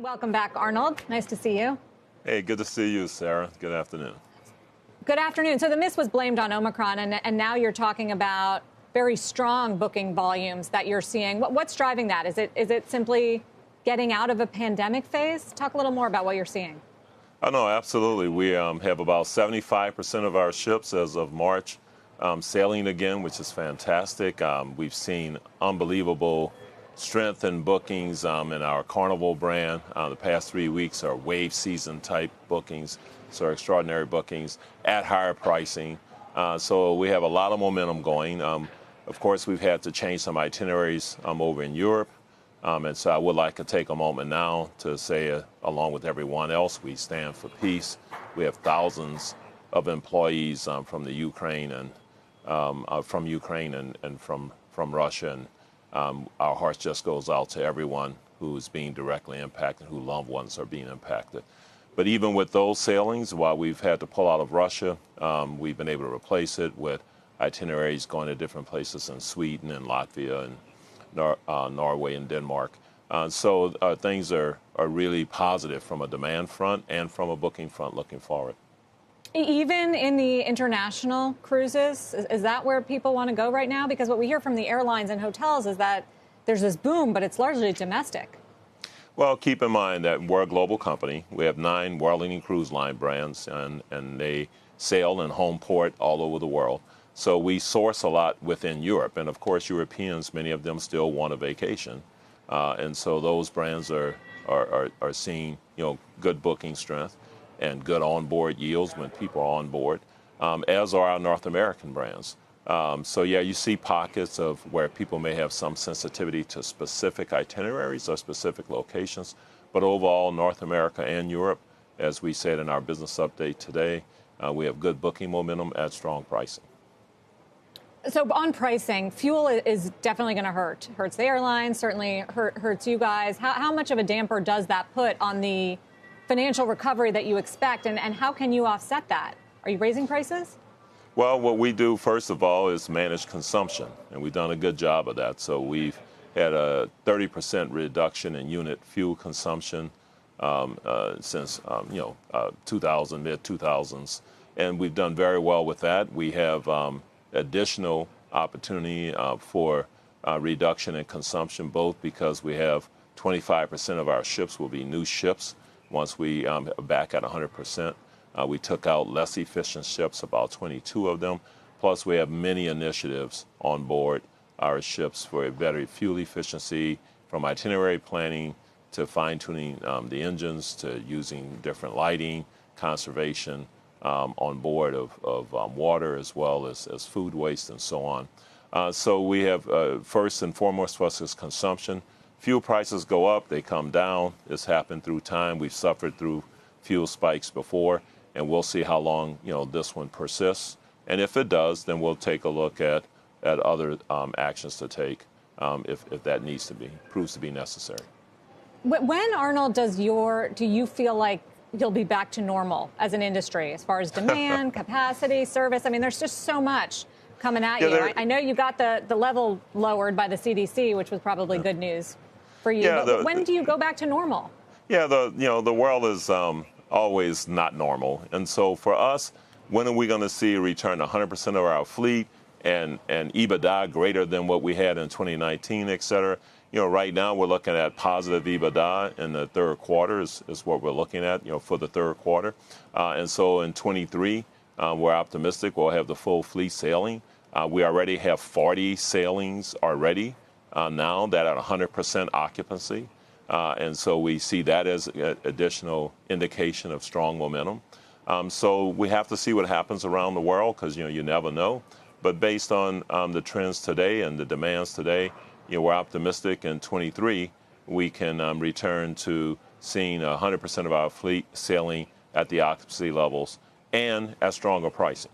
Welcome back, Arnold. Nice to see you. Hey, good to see you, Sarah. Good afternoon. Good afternoon. So the miss was blamed on Omicron, and now you're talking about very strong booking volumes that you're seeing. What's driving that? Is it simply getting out of a pandemic phase? Talk a little more about what you're seeing. Oh, no, absolutely. We have about 75% of our ships as of March sailing again, which is fantastic. We've seen unbelievable strength in bookings in our Carnival brand. The past 3 weeks are wave season type bookings, so extraordinary bookings at higher pricing. So we have a lot of momentum going. Of course, we've had to change some itineraries over in Europe. And so I would like to take a moment now to say, along with everyone else, we stand for peace. We have thousands of employees from the Ukraine and from Russia. And our heart just goes out to everyone who is being directly impacted, whose loved ones are being impacted. But even with those sailings, while we've had to pull out of Russia, we've been able to replace it with itineraries going to different places in Sweden and Latvia and Norway and Denmark. So things are really positive from a demand front and from a booking front looking forward. Even in the international cruises, is that where people want to go right now? Because what we hear from the airlines and hotels is that there's this boom, but it's largely domestic. Well, keep in mind that we're a global company. We have 9 world-leading cruise line brands, and they sail in home port all over the world. So we source a lot within Europe. And, of course, Europeans, many of them still want a vacation. And so those brands are seeing, good booking strength and good onboard yields when people are on board, as are our North American brands. So, yeah, you see pockets of where people may have some sensitivity to specific itineraries or specific locations. But overall, North America and Europe, as we said in our business update today, we have good booking momentum at strong pricing. So on pricing, fuel is definitely going to hurt. Hurts the airlines, certainly hurts you guys. How much of a damper does that put on the financial recovery that you expect, and how can you offset that? Are you raising prices? Well, what we do, first of all, is manage consumption, and we've done a good job of that. So we've had a 30% reduction in unit fuel consumption since, mid-2000s, and we've done very well with that. We have additional opportunity for reduction in consumption, both because we have 25% of our ships will be new ships once we are back at 100%. We took out less efficient ships, about 22 of them. Plus, we have many initiatives on board our ships for a better fuel efficiency, from itinerary planning to fine-tuning the engines to using different lighting, conservation on board of water, as well as food waste and so on. So we have, first and foremost for us, is consumption. Fuel prices go up, they come down. It's happened through time. We've suffered through fuel spikes before, and we'll see how long this one persists. And if it does, then we'll take a look at other actions to take if that proves to be necessary. When, Arnold, do you feel like you'll be back to normal as an industry as far as demand, capacity, service? I mean, there's just so much coming at you. I know you got the level lowered by the CDC, which was probably good news for you. Yeah, but when do you go back to normal? Yeah, the world is always not normal. And so for us, when are we going to see a return to 100% of our fleet and EBITDA greater than what we had in 2019, et cetera? Right now we're looking at positive EBITDA in the third quarter is what we're looking at, for the third quarter. And so in 23, we're optimistic we'll have the full fleet sailing. We already have 40 sailings already now that are at 100% occupancy. And so we see that as an additional indication of strong momentum. So we have to see what happens around the world because, you never know. But based on the trends today and the demands today, we're optimistic in 23 we can return to seeing 100% of our fleet sailing at the occupancy levels and at stronger pricing.